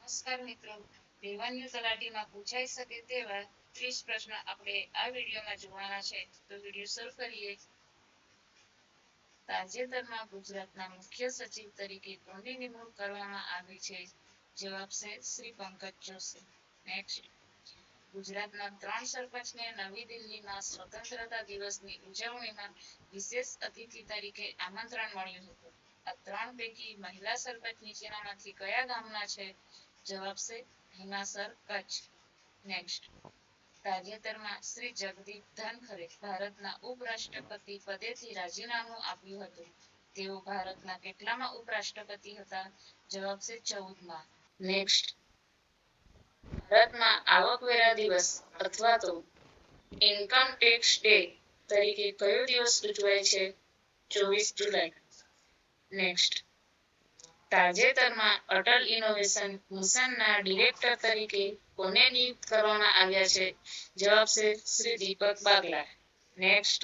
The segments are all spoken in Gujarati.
નમસ્કાર મિત્રો, રેવન્યુ તલાટીમાં પૂછાઈ શકે તેવા 30 પ્રશ્ન આપણે આ વિડીયોમાં જોવાના છે. તો વિડીયો શરૂ કરીએ. તાજેતરમાં ગુજરાતના મુખ્ય સચિવ તરીકે કોની નિમણૂક કરવામાં આવી છે? જવાબ છે શ્રી પંકજ જોશી. નેક્સ્ટ, ગુજરાતના 3 સરપંચને નવી દિલ્હીમાં સ્વતંત્રતા દિવસની ઉજવણીમાં વિશેષ અતિથિ તરીકે આમંત્રણ મળ્યું હતું. આ 3 પૈકી મહિલા સરપંચ નીચેનામાંથી કયા ગામના છે? જવાબ છે હિમાસર, કચ્છ. નેક્સ્ટ, તાજેતરમાં શ્રી જગદીપ ધનખરે ભારતના ઉપરાષ્ટ્રપતિ પદેથી રાજીનામું આપ્યું હતું. તેઓ ભારતના કેટલામાં ઉપરાષ્ટ્રપતિ હતા? જવાબ છે 14માં. નેક્સ્ટ, ભારતમાં આવકવેરા દિવસ અથવા તો ઇન્કમ ટેક્સ ડે તરીકે કયો દિવસ ઉજવાય છે? 24 જુલાઈ. નેક્સ્ટ, તાજેતરમાં અટલ ઇનોવેશન મિશનના ડિરેક્ટર તરીકે કોને નિયુક્ત કરવામાં આવ્યા છે? જવાબ છે શ્રી દીપક બાગલા. નેક્સ્ટ,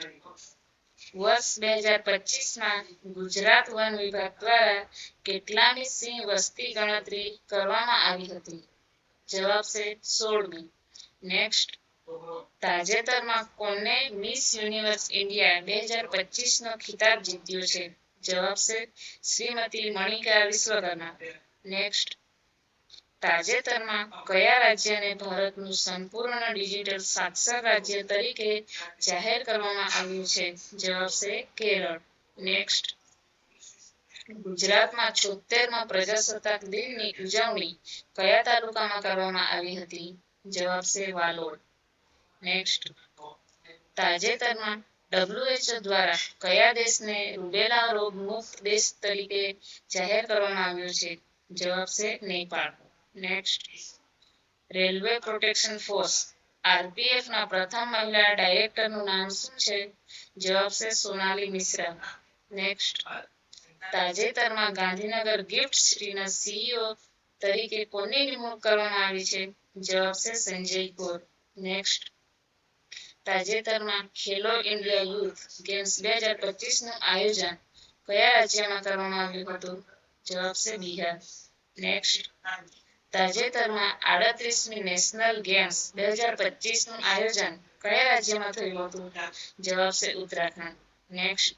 વર્ષ 2025માં ગુજરાત વન વિભાગ દ્વારા કેટલામી સિંહ વસ્તી ગણતરી કરવામાં આવી હતી? જવાબ છે 16મી. નેક્સ્ટ, તાજેતરમાં કોને મિસ યુનિવર્સ ઇન્ડિયા 2025 નો ખિતાબ જીત્યો છે? જવાબ છે શ્રીમતી મણિકા વિશ્વકર્મા. નેક્સ્ટ, તાજેતરમાં કયા રાજ્યને ભારતનું સંપૂર્ણ ડિજિટલ સાક્ષર રાજ્ય તરીકે જાહેર કરવામાં આવ્યું છે? જવાબ છે કેરળ. નેક્સ્ટ, ગુજરાતમાં 76માં પ્રજાસત્તાક દિનની ઉજવણી કયા તાલુકામાં કરવામાં આવી હતી? જવાબ છે વાલોડ. નેક્સ્ટ, તાજેતરમાં WHO દ્વારા કયા દેશને રૂબેલા રોગ મુક્ત દેશ તરીકે જાહેર કરવામાં આવ્યો છે? જવાબ છે Nepal. Next, railway protection force RPF ના પ્રથમ મહિલા ડાયરેક્ટરનું નામ શું છે? જવાબ છે સોનાલી મિશ્રા. નેક્સ્ટ, તાજેતરમાં ગાંધીનગર ગિફ્ટ સિટીના CEO તરીકે કોની નિમણૂક કરવામાં આવી છે? જવાબ છે સંજય કૌર. નેક્સ્ટ, તાજેતરમાં ખેલો ઇન્ડિયા યુથ ગેમ્સ 2025 નું આયોજન કયા રાજ્યમાં કરવામાં આવ્યું હતું? જવાબ છે બિહાર. નેક્સ્ટ, તાજેતરમાં 38મી નેશનલ ગેમ્સ 2025 નું આયોજન કયા રાજ્યમાં થયું હતું? જવાબ છે ઉત્તરાખંડ. નેક્સ્ટ,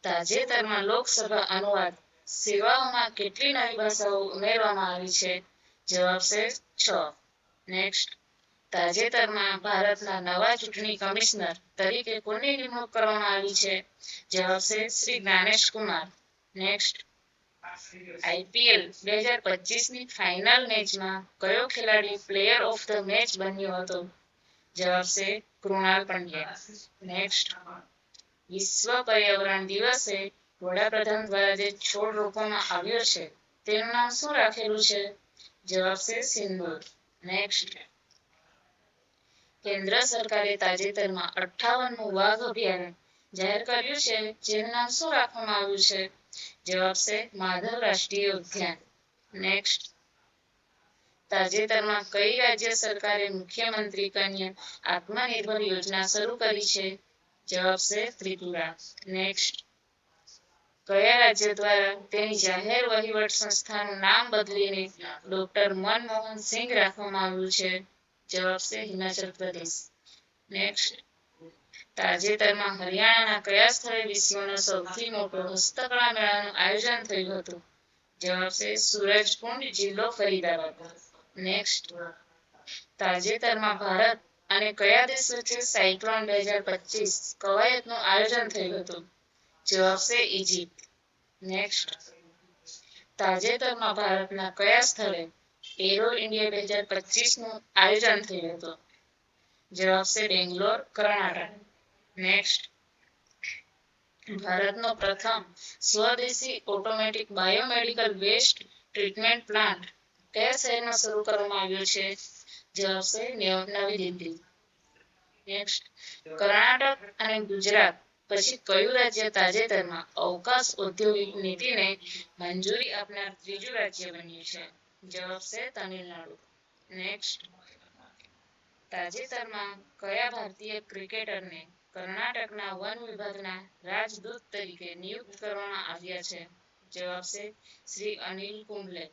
તાજેતરમાં લોકસભા અનુવાદ સેવાઓમાં કેટલી નવી ભાષાઓ ઉમેરવામાં આવી છે? જવાબ છે 6. નેક્સ્ટ, તાજેતરમાં ભારતના નવા ચૂંટણી કમિશનર તરીકે કોની નિમણૂક કરવામાં આવી છે? જવાબ છે શ્રી જ્ઞાનેશ કુમાર. નેક્સ્ટ, IPL 2025ની ફાઇનલ મેચમાં કયો ખેલાડી પ્લેયર ઓફ ધ મેચ બન્યો હતો? જવાબ છે કૃણાલ પંડ્યા. નેક્સ્ટ, વિશ્વ પર્યાવરણ દિવસે વડાપ્રધાન દ્વારા જે છોડ રોપવામાં આવ્યો છે તેનું નામ શું રાખેલું છે? જવાબ છે સિંદૂર. નેક્સ્ટ, કેન્દ્ર સરકારે તાજેતરમાં 58મું વાઘ અભયારણ્ય જાહેર કર્યું છે જેનું નામ શું રાખવામાં આવ્યું છે? જવાબ છે માધવ રાષ્ટ્રીય ઉદ્યાન. નેક્સ્ટ, તાજેતરમાં કઈ રાજ્ય સરકારે મુખ્યમંત્રી કન્યા આત્મનિર્ભર યોજના શરૂ કરી છે? જવાબ છે ત્રિપુરા. નેક્સ્ટ, કયા રાજ્ય દ્વારા તેની જાહેર વહીવટ સંસ્થાનું નામ બદલીને ડોક્ટર મનમોહન સિંઘ રાખવામાં આવ્યું છે? જવાબ છે હિમાચલ પ્રદેશ. નેક્સ્ટ, તાજેતરમાં હરિયાણાના કયા સ્થળે વિશ્વનો સૌથી મોટો હસ્તકળા મેળાનું આયોજન થયું હતું? જવાબ છે સૂરજકુંડ, જિલ્લો ફરીદાબાદ. નેક્સ્ટ, તાજેતરમાં ભારત અને કયા દેશ વચ્ચે સાયક્લોન 2025 કવાયતનું આયોજન થયું હતું? જવાબ છે ઇજિપ્ત. નેક્સ્ટ, તાજેતરમાં ભારતના કયા સ્થળે એરો ઇન્ડિયા 2025 નું આયોજન થયું હતું? જવાબ છે બેંગ્લોર, કર્ણાટક. નેક્સ્ટ, ભારતનો પ્રથમ સ્વદેશી automatic biomedical waste treatment plant કયા શહેરમાં શરૂ કરવામાં આવ્યો છે? જવાબ છે નવી દિલ્હી. નેક્સ્ટ, કર્ણાટક અને ગુજરાત પછી કયું રાજ્ય તાજેતરમાં અવકાશ ઔદ્યોગિક નીતિને મંજૂરી આપનાર ત્રીજું રાજ્ય બન્યું છે? જવાબ છે તમિલનાડુ. નેક્સ્ટ, તાજેતરમાં કયા ભારતીય ક્રિકેટરને કર્ણાટકના વન વિભાગના રાજદૂત તરીકે નિયુક્ત કરવામાં આવ્યા છે? જવાબ છે શ્રી અનિલ કુંબલે.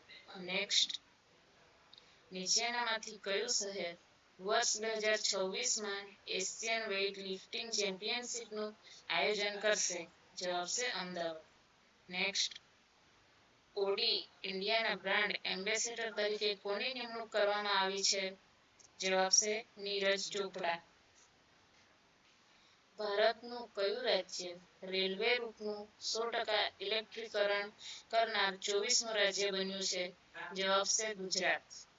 નેક્સ્ટ, નીચેનામાંથી કયું શહેર વર્ષ 2026માં એશિયન વેઇટ લિફ્ટિંગ ચેમ્પિયનશિપનું આયોજન કરશે? જવાબ છે અમદાવાદ. નેક્સ્ટ, ઓડી ઇન્ડિયાના બ્રાન્ડ એમ્બેસેડર તરીકે કોની નિમણૂક કરવામાં આવી છે? જવાબ છે નીરજ ચોપડા. ભારતનું કયું રાજ્ય રેલવે રૂટનું 100% ઇલેક્ટ્રિકીકરણ કરનાર 24મું રાજ્ય બન્યું છે? જવાબ છે ગુજરાત.